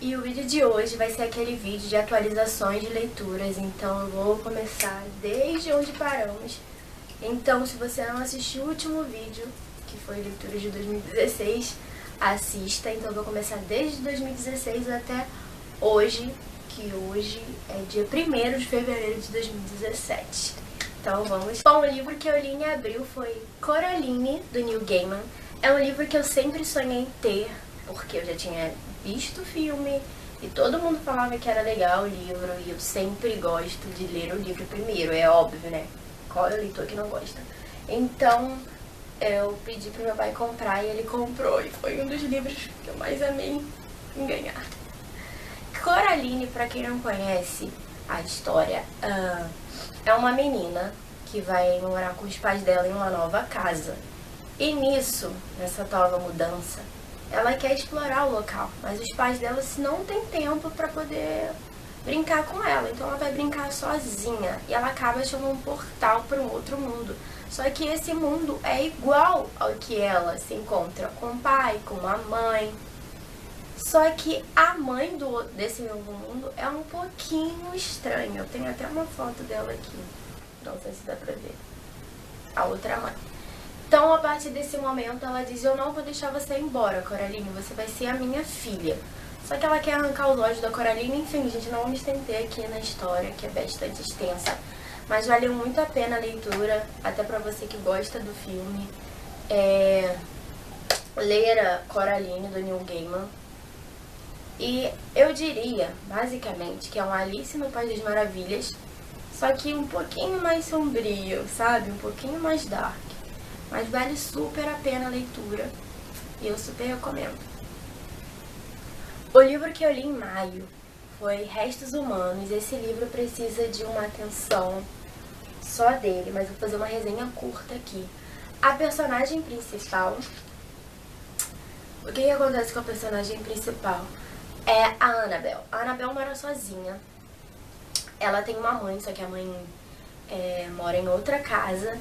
E o vídeo de hoje vai ser aquele vídeo de atualizações de leituras, então eu vou começar desde onde paramos. Então, se você não assistiu o último vídeo, que foi leitura de 2016, assista. Então eu vou começar desde 2016 até hoje, que hoje é dia 1º de fevereiro de 2017. Então vamos. Bom, o livro que eu li em abril foi Coraline, do Neil Gaiman. É um livro que eu sempre sonhei em ter, porque eu já tinha visto o filme e todo mundo falava que era legal o livro, e eu sempre gosto de ler o livro primeiro, é óbvio, né? Qual é o leitor que não gosta? Então eu pedi pro meu pai comprar e ele comprou, e foi um dos livros que eu mais amei em ganhar. Coraline, pra quem não conhece a história, é uma menina que vai morar com os pais dela em uma nova casa. E nisso, nessa nova mudança, ela quer explorar o local, mas os pais dela não têm tempo para poder brincar com ela, então ela vai brincar sozinha e ela acaba achando um portal para um outro mundo. Só que esse mundo é igual ao que ela se encontra com o pai, com a mãe. Só que a mãe desse novo mundo é um pouquinho estranha. Eu tenho até uma foto dela aqui, não sei se dá pra ver. A outra mãe. Então, a partir desse momento, ela diz: eu não vou deixar você ir embora, Coraline, você vai ser a minha filha. Só que ela quer arrancar os olhos da Coraline. Enfim, gente, não vou me estender aqui na história, que é bastante extensa. Mas valeu muito a pena a leitura, até pra você que gosta do filme. Ler a Coraline, do Neil Gaiman. E eu diria, basicamente, que é um Alice no País das Maravilhas, só que um pouquinho mais sombrio, sabe? Um pouquinho mais dark. Mas vale super a pena a leitura e eu super recomendo. O livro que eu li em maio foi Restos Humanos. Esse livro precisa de uma atenção só dele, mas vou fazer uma resenha curta aqui. A personagem principal... O que acontece com a personagem principal? É a Annabelle. A Annabelle mora sozinha. Ela tem uma mãe, só que a mãe mora em outra casa.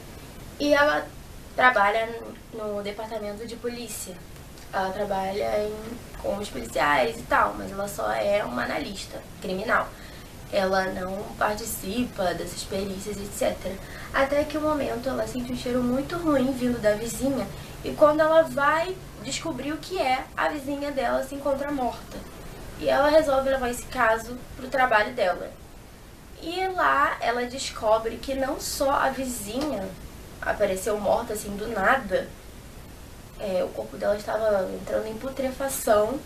E ela trabalha no departamento de polícia. Ela trabalha com os policiais e tal, mas ela só é uma analista criminal. Ela não participa dessas perícias, etc. Até que um momento ela sente um cheiro muito ruim vindo da vizinha. E quando ela vai descobrir o que é, a vizinha dela se encontra morta. E ela resolve levar esse caso pro trabalho dela. E lá ela descobre que não só a vizinha apareceu morta assim do nada, o corpo dela estava entrando em putrefação,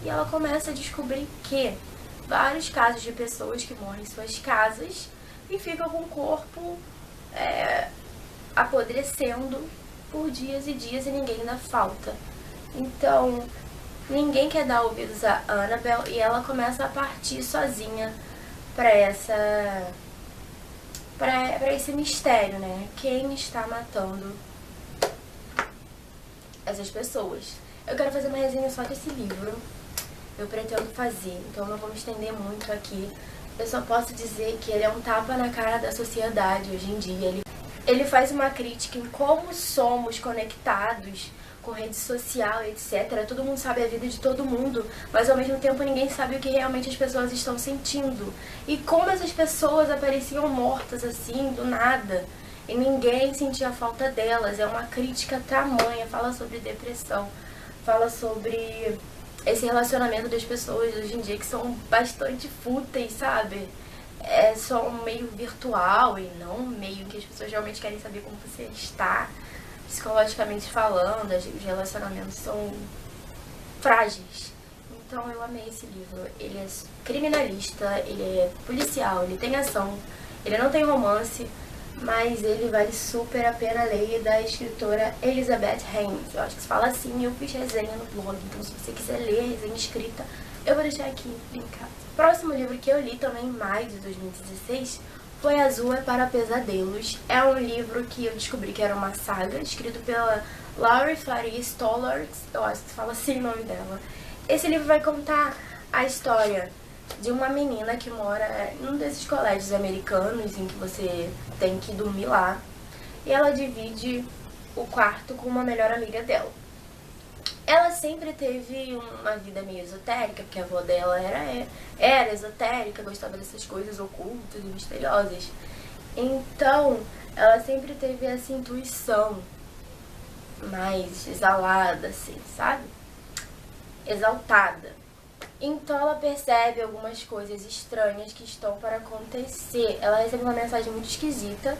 e ela começa a descobrir que vários casos de pessoas que morrem em suas casas e ficam com o corpo apodrecendo por dias e dias e ninguém dá falta. Então ninguém quer dar ouvidos a Annabelle e ela começa a partir sozinha para esse mistério, né? Quem está matando essas pessoas? Eu quero fazer uma resenha só desse livro. Eu pretendo fazer, então não vou me estender muito aqui. Eu só posso dizer que ele é um tapa na cara da sociedade hoje em dia. Ele faz uma crítica em como somos conectados com rede social, etc. Todo mundo sabe a vida de todo mundo, mas ao mesmo tempo ninguém sabe o que realmente as pessoas estão sentindo. E como essas pessoas apareciam mortas assim, do nada, e ninguém sentia a falta delas. É uma crítica tamanha, fala sobre depressão, fala sobre esse relacionamento das pessoas hoje em dia que são bastante fúteis, sabe? É só um meio virtual e não um meio que as pessoas realmente querem saber como você está. Psicologicamente falando, os relacionamentos são frágeis. Então eu amei esse livro. Ele é criminalista, ele é policial, ele tem ação, ele não tem romance, mas ele vale super a pena ler, da escritora Elizabeth Haynes. Eu acho que se fala assim, eu fiz resenha no blog, então se você quiser ler a resenha escrita, eu vou deixar aqui linkado. O próximo livro que eu li também em maio de 2016 foi Azul é para Pesadelos. É um livro que eu descobri que era uma saga, escrito pela Laurie Faria Stollarz, eu acho que se fala assim o nome dela. Esse livro vai contar a história de uma menina que mora em um desses colégios americanos em que você tem que dormir lá. E ela divide o quarto com uma melhor amiga dela. Ela sempre teve uma vida meio esotérica, porque a avó dela era esotérica, gostava dessas coisas ocultas e misteriosas. Então, ela sempre teve essa intuição mais exalada, assim, sabe? Exaltada. Então ela percebe algumas coisas estranhas que estão para acontecer. Ela recebe uma mensagem muito esquisita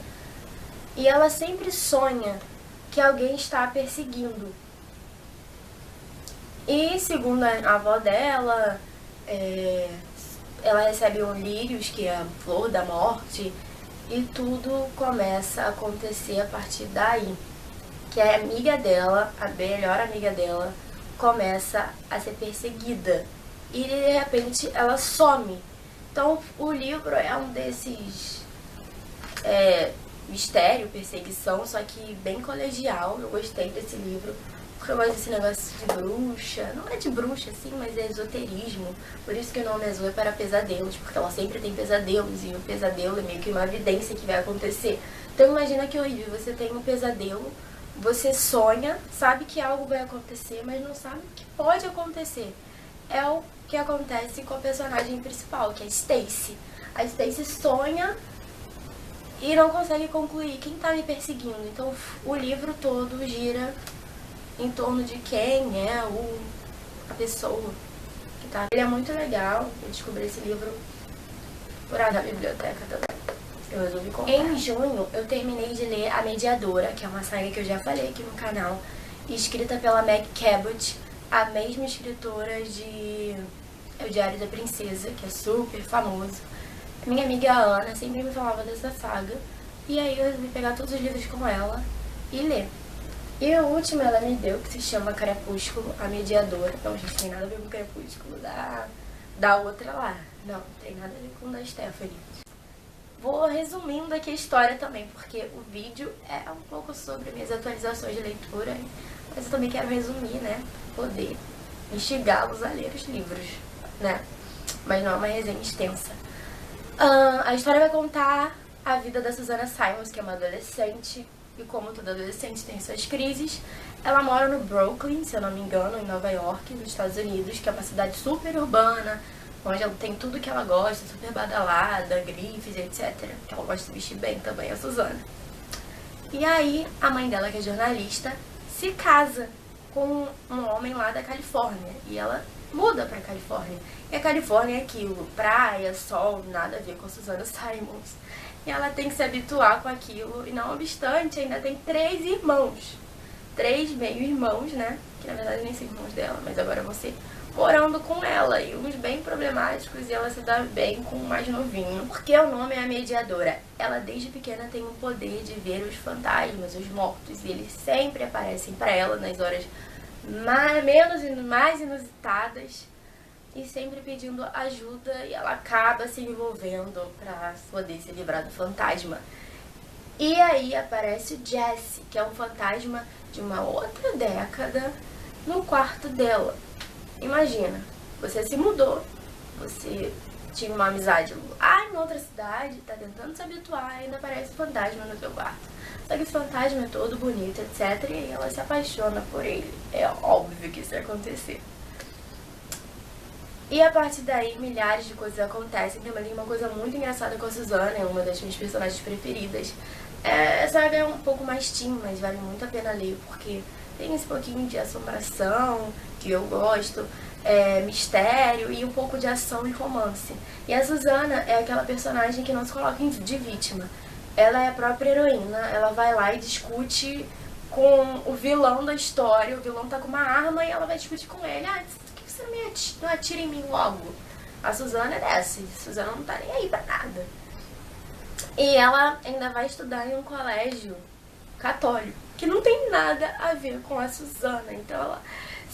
e ela sempre sonha que alguém está a perseguindo. E segundo a avó dela, ela recebe um lírios, que é a flor da morte, e tudo começa a acontecer a partir daí. Que a amiga dela, a melhor amiga dela, começa a ser perseguida. E de repente ela some. Então o livro é um desses mistério, perseguição, só que bem colegial. Eu gostei desse livro, porque eu gosto desse negócio de bruxa. Não é de bruxa assim, mas é esoterismo. Por isso que o nome azul é para pesadelos, porque ela sempre tem pesadelos, e o pesadelo é meio que uma evidência que vai acontecer. Então imagina que horrível, você tem um pesadelo, você sonha, sabe que algo vai acontecer, mas não sabe o que pode acontecer. É o que acontece com a personagem principal, que é a Stacy. A Stacy sonha e não consegue concluir quem tá me perseguindo. Então o livro todo gira em torno de quem é a pessoa que tá. Ele é muito legal, eu descobri esse livro por aí na biblioteca também. Eu resolvi comprar. Em junho eu terminei de ler A Mediadora, que é uma saga que eu já falei aqui no canal, escrita pela Meg Cabot, a mesma escritora de O Diário da Princesa, que é super famoso. Minha amiga Ana sempre me falava dessa saga, e aí eu resolvi pegar todos os livros com ela e ler. E o último ela me deu, que se chama Crepúsculo, A Mediadora. Não, gente, tem nada a ver com o Crepúsculo da outra lá. Não, tem nada a ver com o da Stephanie. Vou resumindo aqui a história também, porque o vídeo é um pouco sobre minhas atualizações de leitura, mas eu também quero resumir, né? Poder instigá-los a ler os livros, né? Mas não é uma resenha extensa. A história vai contar a vida da Susannah Simons, que é uma adolescente, e como toda adolescente tem suas crises. Ela mora no Brooklyn, se eu não me engano, em Nova York, nos Estados Unidos, que é uma cidade super urbana, onde ela tem tudo que ela gosta, super badalada, grifes, etc. Que ela gosta de vestir bem também, a Susannah. E aí, a mãe dela, que é jornalista, se casa com um homem lá da Califórnia, e ela muda pra Califórnia. E a Califórnia é aquilo, praia, sol, nada a ver com a Susannah Simons. E ela tem que se habituar com aquilo, e não obstante, ainda tem 3 irmãos. 3 meio-irmãos, né? Que na verdade nem são irmãos dela, mas agora vão ser, morando com ela, e uns bem problemáticos, e ela se dá bem com o mais novinho. Porque o nome é A Mediadora. Ela desde pequena tem o poder de ver os fantasmas, os mortos, e eles sempre aparecem pra ela nas horas mais inusitadas, e sempre pedindo ajuda, e ela acaba se envolvendo pra poder se livrar do fantasma. E aí aparece o Jesse, que é um fantasma de uma outra década, no quarto dela. Imagina, você se mudou, você tinha uma amizade lá em outra cidade, tá tentando se habituar, e ainda aparece um fantasma no seu quarto. Só que esse fantasma é todo bonito, etc, e aí ela se apaixona por ele. É óbvio que isso vai acontecer. E a partir daí, milhares de coisas acontecem. Tem uma coisa muito engraçada com a Susannah, é uma das minhas personagens preferidas. Essa saga é um pouco mais teen, mas vale muito a pena ler, porque tem esse pouquinho de assombração, que eu gosto, mistério e um pouco de ação e romance. E a Susannah é aquela personagem que não se coloca de vítima. Ela é a própria heroína, ela vai lá e discute com o vilão da história. O vilão tá com uma arma e ela vai discutir com ele. Por que você não atira em mim logo? A Susannah é dessa, a Susannah não tá nem aí pra nada. E ela ainda vai estudar em um colégio católico, que não tem nada a ver com a Susannah. Então ela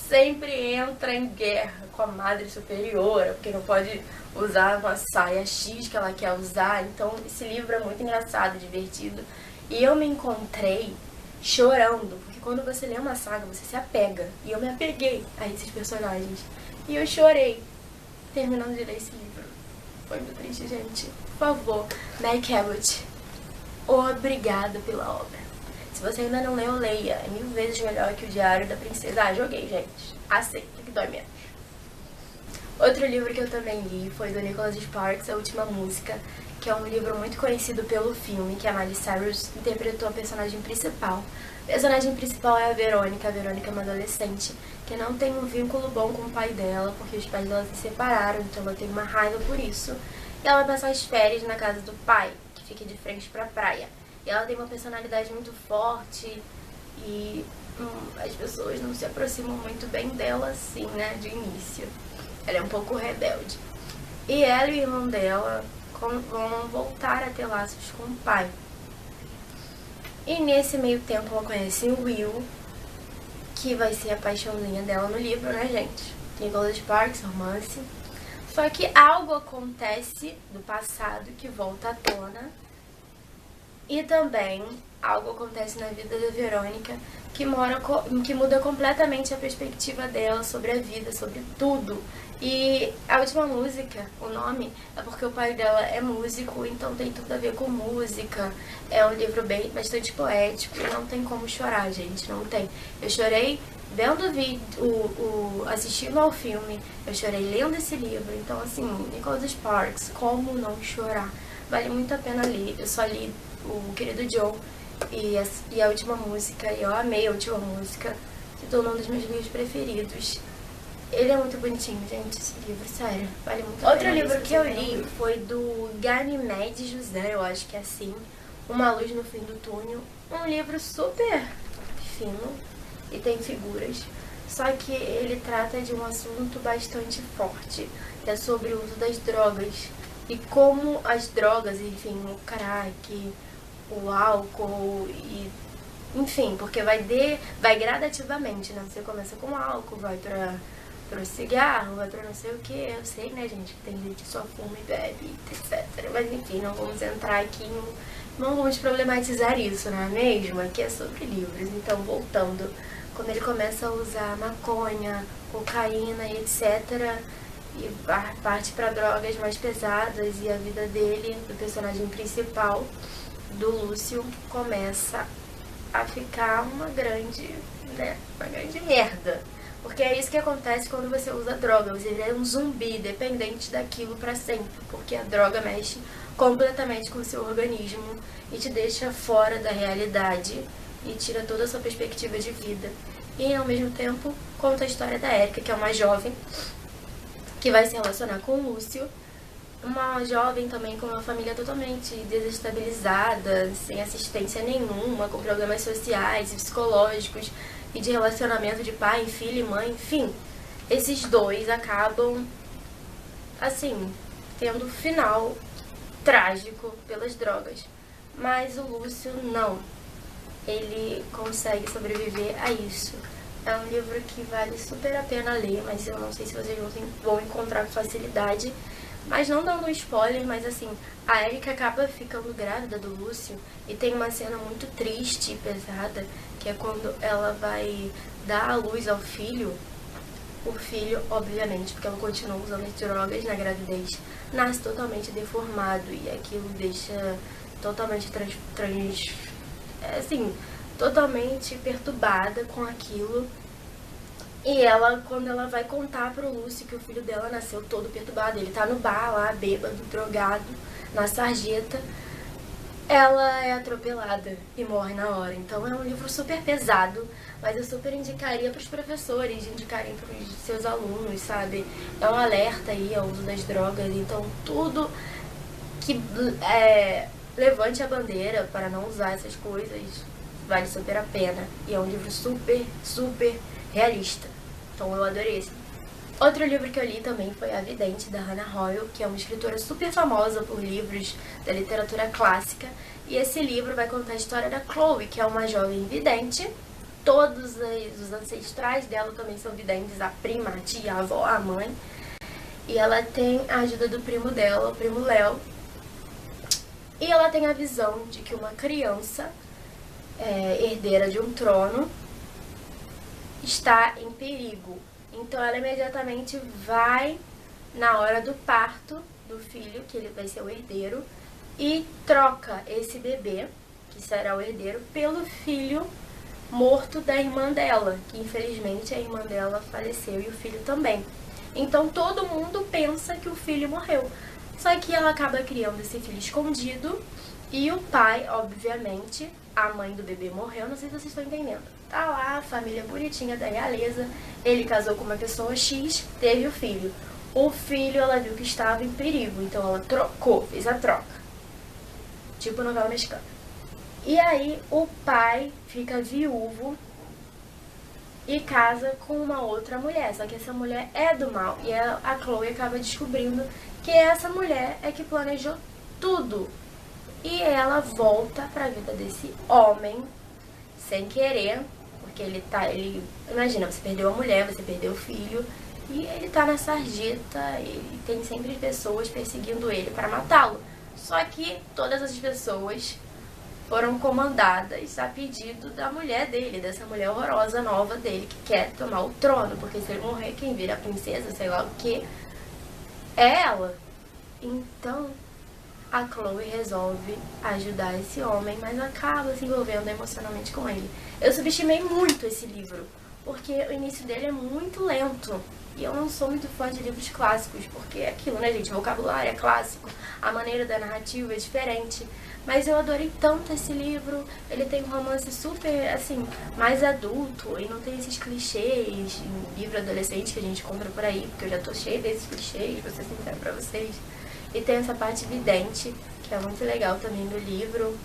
sempre entra em guerra com a Madre Superiora, porque não pode usar uma saia X que ela quer usar. Então esse livro é muito engraçado, divertido. E eu me encontrei chorando, porque quando você lê uma saga, você se apega. E eu me apeguei a esses personagens. E eu chorei terminando de ler esse livro. Foi muito triste, gente. Por favor, Meg Cabot, obrigada pela obra. Se Se você ainda não leu, leia. É 1000 vezes melhor que o Diário da Princesa. Ah, joguei, gente. Aceita, que dói menos. Outro livro que eu também li foi do Nicholas Sparks, A Última Música, que é um livro muito conhecido pelo filme, que a Miley Cyrus interpretou a personagem principal. A personagem principal é a Verônica. A Verônica é uma adolescente que não tem um vínculo bom com o pai dela, porque os pais dela se separaram, então ela tem uma raiva por isso. E ela vai passar as férias na casa do pai, que fica de frente pra praia. E ela tem uma personalidade muito forte e as pessoas não se aproximam muito bem dela assim, né, de início. Ela é um pouco rebelde. E ela e o irmão dela vão voltar a ter laços com o pai. E nesse meio tempo ela conhece o Will, que vai ser a paixãozinha dela no livro, né, gente? Nicholas Sparks, romance. Só que algo acontece do passado que volta à tona. E também algo acontece na vida da Verônica que muda completamente a perspectiva dela sobre a vida, sobre tudo. E a última música, o nome, é porque o pai dela é músico, então tem tudo a ver com música. É um livro bastante poético e não tem como chorar, gente, não tem. Eu chorei vendo o vídeo, assistindo ao filme, eu chorei lendo esse livro. Então, assim, Nicholas Sparks, como não chorar? Vale muito a pena ler. Eu só li o Querido Joe e a última música, e eu amei a última música, se tornou um dos meus livros preferidos. Ele é muito bonitinho, gente, esse livro, sério, vale muito a pena. Outro livro que eu li foi do Ganymede José, eu acho que é assim, Uma Luz no Fim do Túnel. Um livro super fino e tem figuras, só que ele trata de um assunto bastante forte, que é sobre o uso das drogas e como as drogas, enfim, o crack, o álcool e enfim, porque vai gradativamente, né? Você começa com álcool, vai pro cigarro, vai pra não sei o que. Eu sei, né, gente, que tem gente que só fuma e bebe, etc. Mas enfim, não vamos entrar aqui, não vamos problematizar isso, não é mesmo? Aqui é sobre livros. Então, voltando, quando ele começa a usar maconha, cocaína e etc., e parte para drogas mais pesadas, e a vida dele, do personagem principal, do Lúcio, começa a ficar uma grande merda. Porque é isso que acontece quando você usa droga. Você é um zumbi dependente daquilo pra sempre. Porque a droga mexe completamente com o seu organismo e te deixa fora da realidade e tira toda a sua perspectiva de vida. E ao mesmo tempo conta a história da Erika, que é uma jovem que vai se relacionar com o Lúcio. Uma jovem também com uma família totalmente desestabilizada, sem assistência nenhuma, com problemas sociais e psicológicos e de relacionamento de pai, filho e mãe, enfim. Esses dois acabam, assim, tendo final trágico pelas drogas. Mas o Lúcio não. Ele consegue sobreviver a isso. É um livro que vale super a pena ler, mas eu não sei se vocês vão encontrar com facilidade. Mas não dando um spoiler, mas assim, a Erika acaba ficando grávida do Lúcio e tem uma cena muito triste e pesada, que é quando ela vai dar à luz ao filho. O filho, obviamente, porque ela continua usando as drogas na gravidez, nasce totalmente deformado e aquilo deixa totalmente totalmente perturbada com aquilo. E ela, quando ela vai contar pro Lúcio que o filho dela nasceu todo perturbado, ele tá no bar lá, bêbado, drogado, na sarjeta, ela é atropelada e morre na hora. Então é um livro super pesado, mas eu super indicaria pros professores, indicarem pros seus alunos, sabe? É um alerta aí ao uso das drogas, então tudo que levante a bandeira para não usar essas coisas vale super a pena. E é um livro super, super realista. Então eu adorei esse. Outro livro que eu li também foi A Vidente, da Hannah Hoyle, que é uma escritora super famosa por livros da literatura clássica. E esse livro vai contar a história da Chloe, que é uma jovem vidente. Todos os ancestrais dela também são videntes, a prima, a tia, a avó, a mãe. E ela tem a ajuda do primo dela, o primo Léo. E ela tem a visão de que uma criança herdeira de um trono está em perigo. Então ela imediatamente vai na hora do parto do filho, que ele vai ser o herdeiro, e troca esse bebê, que que será o herdeiro, pelo filho morto da irmã dela, que infelizmente a irmã dela faleceu e o filho também. Então todo mundo pensa que o filho morreu. Só que ela acaba criando esse filho escondido e o pai, obviamente, a mãe do bebê morreu, não sei se vocês estão entendendo. Tá lá, a família bonitinha da realeza, ele casou com uma pessoa X, teve o filho. O filho, ela viu que estava em perigo, então ela trocou, fez a troca. Tipo novela mexicana. E aí o pai fica viúvo e casa com uma outra mulher. Só que essa mulher é do mal. E a Chloe acaba descobrindo que essa mulher é que planejou tudo. E ela volta pra vida desse homem sem querer. Porque imagina, você perdeu a mulher, você perdeu o filho. E ele tá na sarjeta. E tem sempre pessoas perseguindo ele para matá-lo. Só que todas as pessoas foram comandadas a pedido da mulher dele, dessa mulher horrorosa nova dele, que quer tomar o trono, porque se ele morrer, quem vira a princesa, sei lá o que, é ela. Então, a Chloe resolve ajudar esse homem, mas acaba se envolvendo emocionalmente com ele. Eu subestimei muito esse livro, porque o início dele é muito lento. E eu não sou muito fã de livros clássicos, porque é aquilo, né, gente? O vocabulário é clássico, a maneira da narrativa é diferente. Mas eu adorei tanto esse livro. Ele tem um romance super, assim, mais adulto e não tem esses clichês em livro adolescente que a gente compra por aí, porque eu já tô cheia desses clichês, vou ser sincera pra vocês. E tem essa parte vidente, que é muito legal também do livro.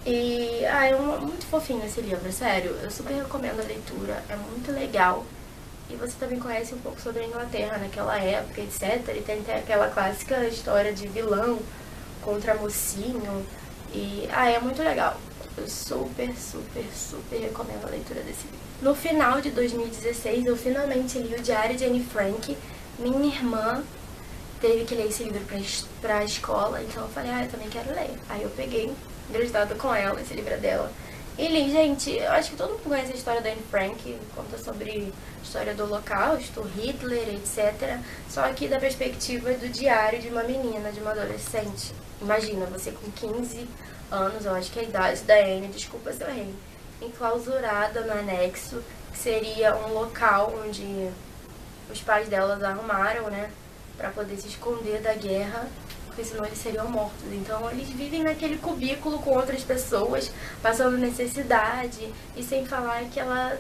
E, é muito fofinho esse livro, sério. Eu super recomendo a leitura, é muito legal. E você também conhece um pouco sobre a Inglaterra naquela época, etc. E tem até aquela clássica história de vilão contra mocinho. E, é muito legal. Eu super, super, super recomendo a leitura desse livro. No final de 2016, eu finalmente li o Diário de Anne Frank. Minha irmã teve que ler esse livro pra escola, então eu falei, eu também quero ler. Aí eu peguei, emprestado com ela, esse livro é dela. E li, gente, eu acho que todo mundo conhece a história da Anne Frank, conta sobre a história do Holocausto, Hitler, etc. Só que da perspectiva do diário de uma menina, de uma adolescente. Imagina, você com 15 anos, eu acho que é a idade da Anne, desculpa se eu errei, enclausurada no anexo, que seria um local onde os pais delas arrumaram, né, pra poder se esconder da guerra, porque senão eles seriam mortos. Então eles vivem naquele cubículo com outras pessoas, passando necessidade, e sem falar que ela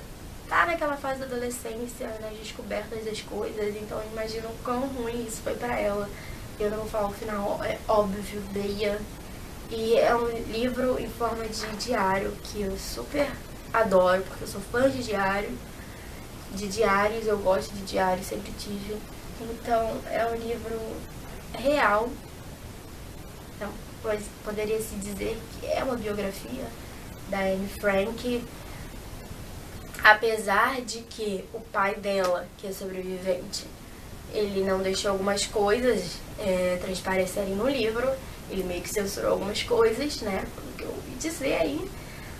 tá naquela fase da adolescência, nas descobertas das coisas, então eu imagino o quão ruim isso foi pra ela. Eu não vou falar o final, é óbvio, Deia. E é um livro em forma de diário, que eu super adoro, porque eu sou fã de diário, de diários, eu gosto de diário, sempre tive. Então é um livro real. Então, poderia se dizer que é uma biografia da Anne Frank, apesar de que o pai dela, que é sobrevivente, ele não deixou algumas coisas transparecerem no livro, ele meio que censurou algumas coisas, né, pelo que eu ouvi dizer aí.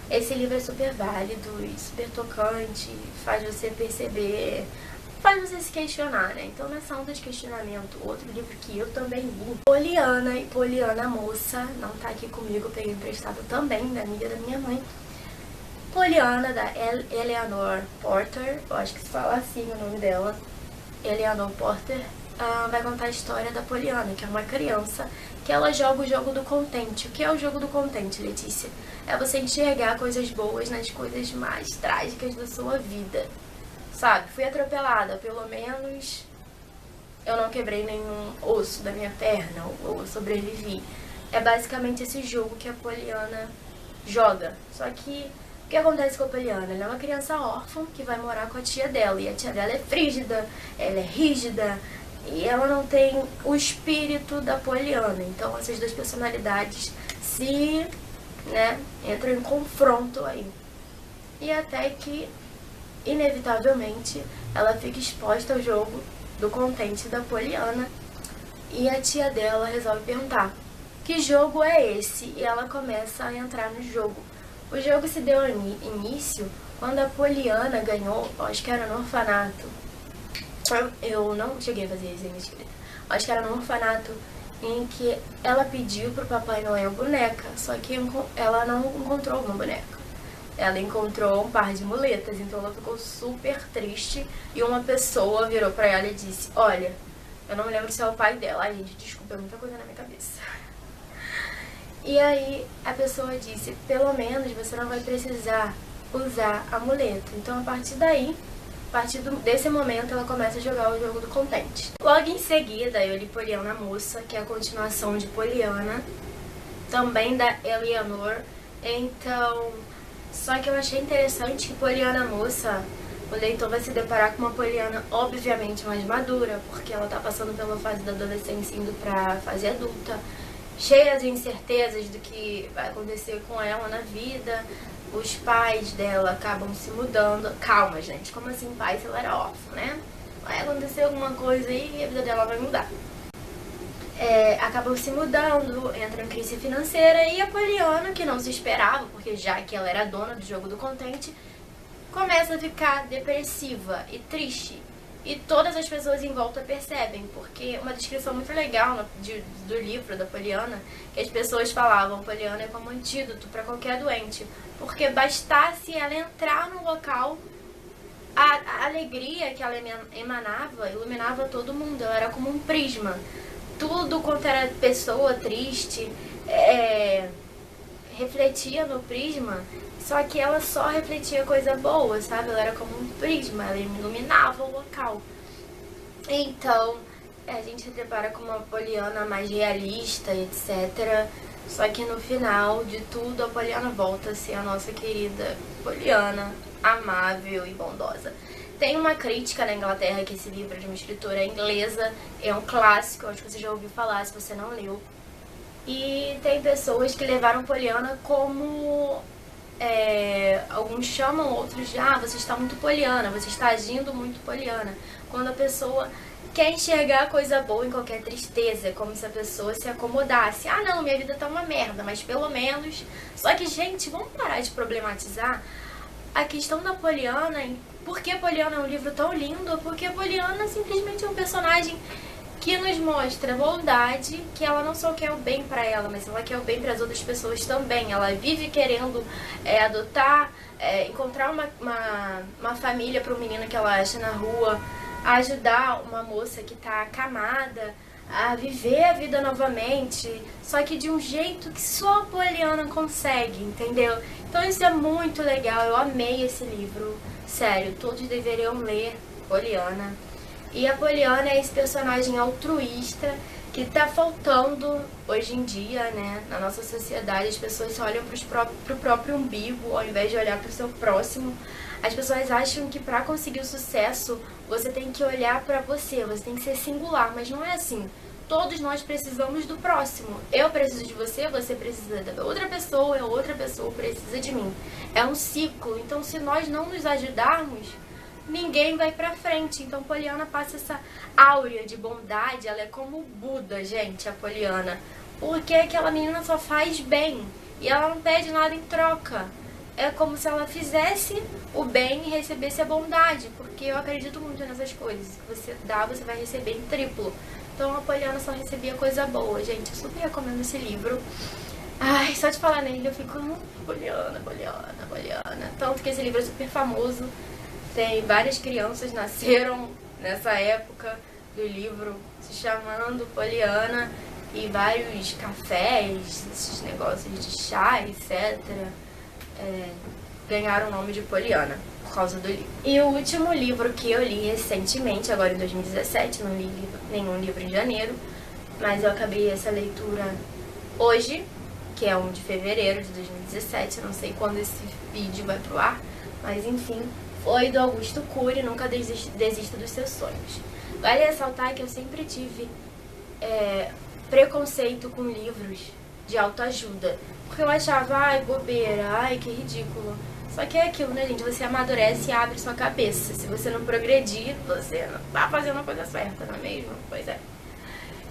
Esse livro é super válido e super tocante, faz você perceber, faz você se questionar, né? Então, nessa onda de questionamento, outro livro que eu também li, Poliana, e Poliana Moça, não tá aqui comigo, eu peguei emprestado também, da amiga da minha mãe. Poliana, da Eleanor Porter, eu acho que se fala assim o nome dela, Eleanor Porter, vai contar a história da Poliana, que é uma criança que ela joga o jogo do contente. O que é o jogo do contente, Letícia? É você enxergar coisas boas nas coisas mais trágicas da sua vida. Sabe, fui atropelada, pelo menos eu não quebrei nenhum osso da minha perna, ou sobrevivi. É basicamente esse jogo que a Poliana joga. Só que, o que acontece com a Poliana? Ela é uma criança órfã que vai morar com a tia dela. E a tia dela é frígida, ela é rígida, e ela não tem o espírito da Poliana. Então essas duas personalidades entram em confronto aí. E até que, inevitavelmente, ela fica exposta ao jogo do contente da Poliana. E a tia dela resolve perguntar: que jogo é esse? E ela começa a entrar no jogo. O jogo se deu início quando a Poliana ganhou, acho que era no orfanato. Eu não cheguei a fazer isso, mentira. Acho que era no orfanato em que ela pediu pro Papai Noel boneca, só que ela não encontrou uma boneca. Ela encontrou um par de muletas, então ela ficou super triste e uma pessoa virou pra ela e disse: olha, eu não me lembro se é o pai dela. Ai, gente, desculpa, é muita coisa na minha cabeça. E aí a pessoa disse: pelo menos você não vai precisar usar amuleto. Então a partir daí, a partir desse momento, ela começa a jogar o jogo do contente. Logo em seguida, eu li Poliana Moça, que é a continuação de Poliana, também da Eleanor. Então, só que eu achei interessante que Poliana Moça, o leitor vai se deparar com uma Poliana obviamente mais madura, porque ela tá passando pela fase da adolescência indo pra fase adulta, cheia de incertezas do que vai acontecer com ela na vida. Os pais dela acabam se mudando. Calma, gente, como assim pai se ela era órfã, né? Vai acontecer alguma coisa aí e a vida dela vai mudar. Acabam se mudando, entra em crise financeira e a Poliana, que não se esperava, porque já que ela era dona do jogo do contente, começa a ficar depressiva e triste. E todas as pessoas em volta percebem, porque uma descrição muito legal do livro da Poliana, que as pessoas falavam: Poliana é como antídoto para qualquer doente, porque bastasse ela entrar no local, a alegria que ela emanava iluminava todo mundo. Ela era como um prisma. Tudo quanto era pessoa triste refletia no prisma, só que ela só refletia coisa boa, sabe? Ela era como um prisma, ela iluminava o local. Então, a gente se depara com uma Poliana mais realista, etc. Só que no final de tudo, a Poliana volta a ser a nossa querida Poliana, amável e bondosa. Tem uma crítica na Inglaterra que esse livro é de uma escritora inglesa, é um clássico, acho que você já ouviu falar se você não leu. E tem pessoas que levaram Poliana como... alguns chamam, outros de: você está muito Poliana, você está agindo muito Poliana. Quando a pessoa quer enxergar coisa boa em qualquer tristeza, é como se a pessoa se acomodasse. Não, minha vida tá uma merda, mas pelo menos... Só que, gente, vamos parar de problematizar a questão da Poliana. Por que Poliana é um livro tão lindo? Porque Poliana simplesmente é um personagem que nos mostra bondade, que ela não só quer o bem pra ela, mas ela quer o bem para as outras pessoas também. Ela vive querendo adotar, encontrar uma família para um menino que ela acha na rua, ajudar uma moça que tá acamada a viver a vida novamente, só que de um jeito que só a Poliana consegue, entendeu? Então isso é muito legal, eu amei esse livro, sério, todos deveriam ler Poliana. E a Poliana é esse personagem altruísta que tá faltando hoje em dia, né? Na nossa sociedade, as pessoas só olham pro próprio umbigo ao invés de olhar pro seu próximo. As pessoas acham que pra conseguir o sucesso, você tem que olhar pra você tem que ser singular, mas não é assim. Todos nós precisamos do próximo. Eu preciso de você precisa da outra pessoa, a outra pessoa precisa de mim. É um ciclo, então se nós não nos ajudarmos, ninguém vai pra frente. Então Poliana passa essa áurea de bondade, ela é como Buda, gente, a Poliana. Porque aquela menina só faz bem e ela não pede nada em troca. É como se ela fizesse o bem e recebesse a bondade, porque eu acredito muito nessas coisas. Se você dá, você vai receber em triplo. Então a Poliana só recebia coisa boa, gente. Eu super recomendo esse livro. Ai, só de falar nele eu fico Poliana. Tanto que esse livro é super famoso. Tem várias crianças nasceram nessa época do livro se chamando Poliana, e vários cafés, esses negócios de chá, etc., ganharam o nome de Poliana por causa do livro. E o último livro que eu li recentemente, agora em 2017, não li nenhum livro em janeiro, mas eu acabei essa leitura hoje, que é 1 de fevereiro de 2017, não sei quando esse vídeo vai pro ar, mas enfim, foi do Augusto Cury, Nunca Desista dos Seus Sonhos. Vale ressaltar que eu sempre tive preconceito com livros de autoajuda, porque eu achava, ai, bobeira, ai, que ridículo. Só que é aquilo, né, gente? Você amadurece e abre sua cabeça. Se você não progredir, você não tá fazendo a coisa certa, não é mesmo? Pois é.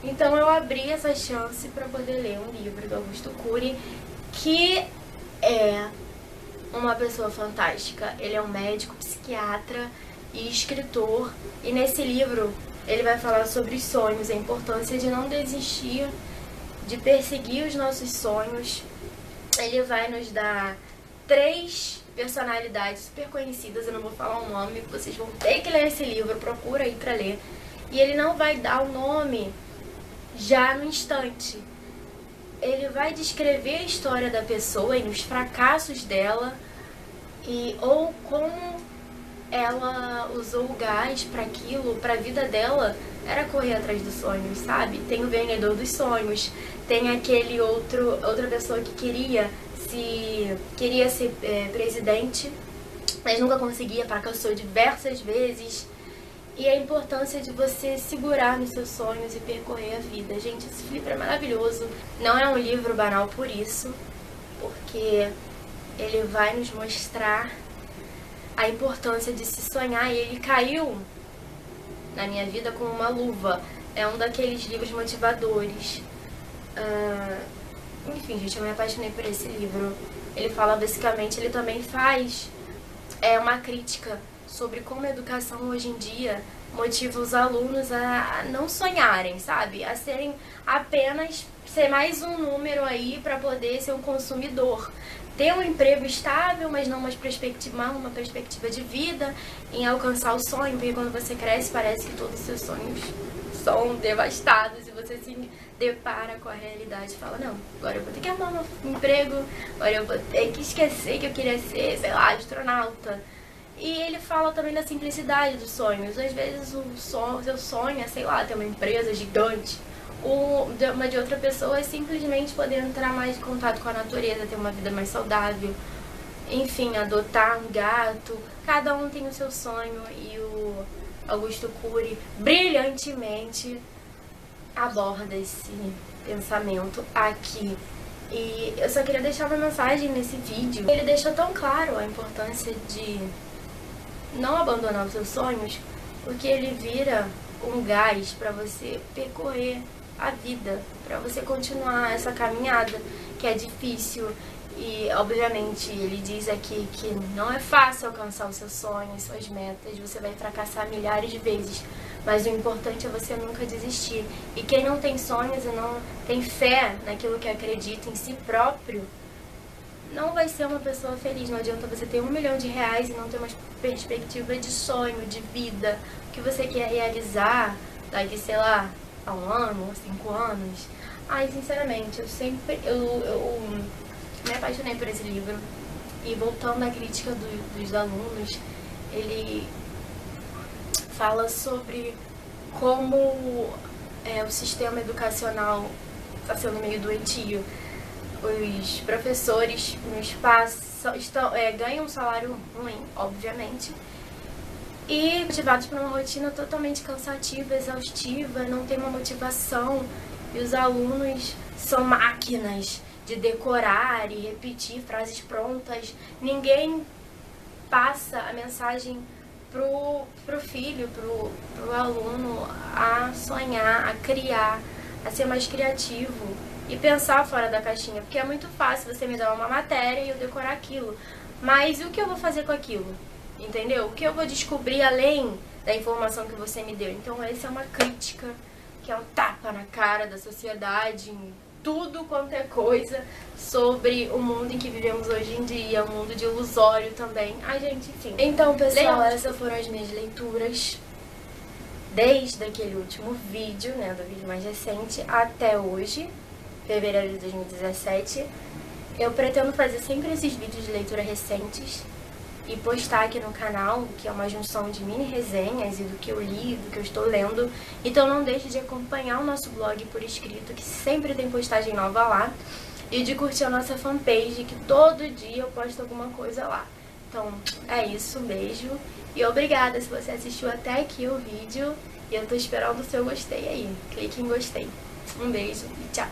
Então eu abri essa chance para poder ler um livro do Augusto Cury, que é uma pessoa fantástica. Ele é um médico, psiquiatra e escritor. E nesse livro Ele vai falar sobre os sonhos, a importância de não desistir, de perseguir os nossos sonhos. Ele vai nos dar 3 personalidades super conhecidas, eu não vou falar o nome, vocês vão ter que ler esse livro, procura aí pra ler. E ele não vai dar o nome já no instante. Ele vai descrever a história da pessoa e os fracassos dela, ou como ela usou o gás para aquilo, para a vida dela, era correr atrás dos sonhos, sabe? Tem o vendedor dos sonhos, tem outra pessoa que queria ser presidente, mas nunca conseguia, fracassou diversas vezes. E a importância de você segurar nos seus sonhos e percorrer a vida. Gente, esse livro é maravilhoso. Não é um livro banal por isso, porque ele vai nos mostrar a importância de se sonhar. E ele caiu na minha vida como uma luva. É um daqueles livros motivadores. Enfim, gente, eu me apaixonei por esse livro. Ele fala basicamente, ele também faz uma crítica sobre como a educação hoje em dia motiva os alunos a não sonharem, sabe? A serem apenas, ser mais um número aí para poder ser um consumidor. Ter um emprego estável, mas não uma perspectiva de vida, em alcançar o sonho, porque quando você cresce parece que todos os seus sonhos são devastados e você se depara com a realidade e fala, não, agora eu vou ter que arrumar um emprego, agora eu vou ter que esquecer que eu queria ser, sei lá, astronauta. E ele fala também da simplicidade dos sonhos. Às vezes o seu sonho é, sei lá, ter uma empresa gigante. Uma de outra pessoa é simplesmente poder entrar mais em contato com a natureza, ter uma vida mais saudável. Enfim, adotar um gato. Cada um tem o seu sonho e o Augusto Cury brilhantemente aborda esse pensamento aqui. E eu só queria deixar uma mensagem nesse vídeo. Ele deixou tão claro a importância de não abandonar os seus sonhos, porque ele vira um gás para você percorrer a vida, para você continuar essa caminhada que é difícil. E obviamente ele diz aqui que não é fácil alcançar os seus sonhos, suas metas, você vai fracassar milhares de vezes, mas o importante é você nunca desistir. E quem não tem sonhos e não tem fé naquilo que acredita em si próprio, não vai ser uma pessoa feliz. Não adianta você ter R$1 milhão e não ter uma perspectiva de sonho, de vida, o que você quer realizar daqui, sei lá, a 1 ano, 5 anos. Ai, sinceramente, eu me apaixonei por esse livro. E voltando à crítica dos alunos, ele fala sobre como o sistema educacional está sendo meio doentio. Os professores no espaço ganham um salário ruim, obviamente, e motivados por uma rotina totalmente cansativa, exaustiva, não tem uma motivação, e os alunos são máquinas de decorar e repetir frases prontas. Ninguém passa a mensagem pro filho, pro aluno a sonhar, a criar, a ser mais criativo e pensar fora da caixinha, porque é muito fácil você me dar uma matéria e eu decorar aquilo, mas o que eu vou fazer com aquilo? Entendeu? O que eu vou descobrir além da informação que você me deu? Então essa é uma crítica, que é um tapa na cara da sociedade, em tudo quanto é coisa sobre o mundo em que vivemos hoje em dia, um mundo de ilusório também. Ai, gente, enfim. Então, pessoal, essas foram as minhas leituras desde aquele último vídeo, né, do vídeo mais recente, até hoje, fevereiro de 2017. Eu pretendo fazer sempre esses vídeos de leitura recentes e postar aqui no canal, que é uma junção de mini resenhas e do que eu li, do que eu estou lendo. Então não deixe de acompanhar o nosso blog por escrito, que sempre tem postagem nova lá, e de curtir a nossa fanpage, que todo dia eu posto alguma coisa lá. Então é isso, um beijo e obrigada se você assistiu até aqui o vídeo, e eu tô esperando o seu gostei aí. Clique em gostei. Um beijo e tchau!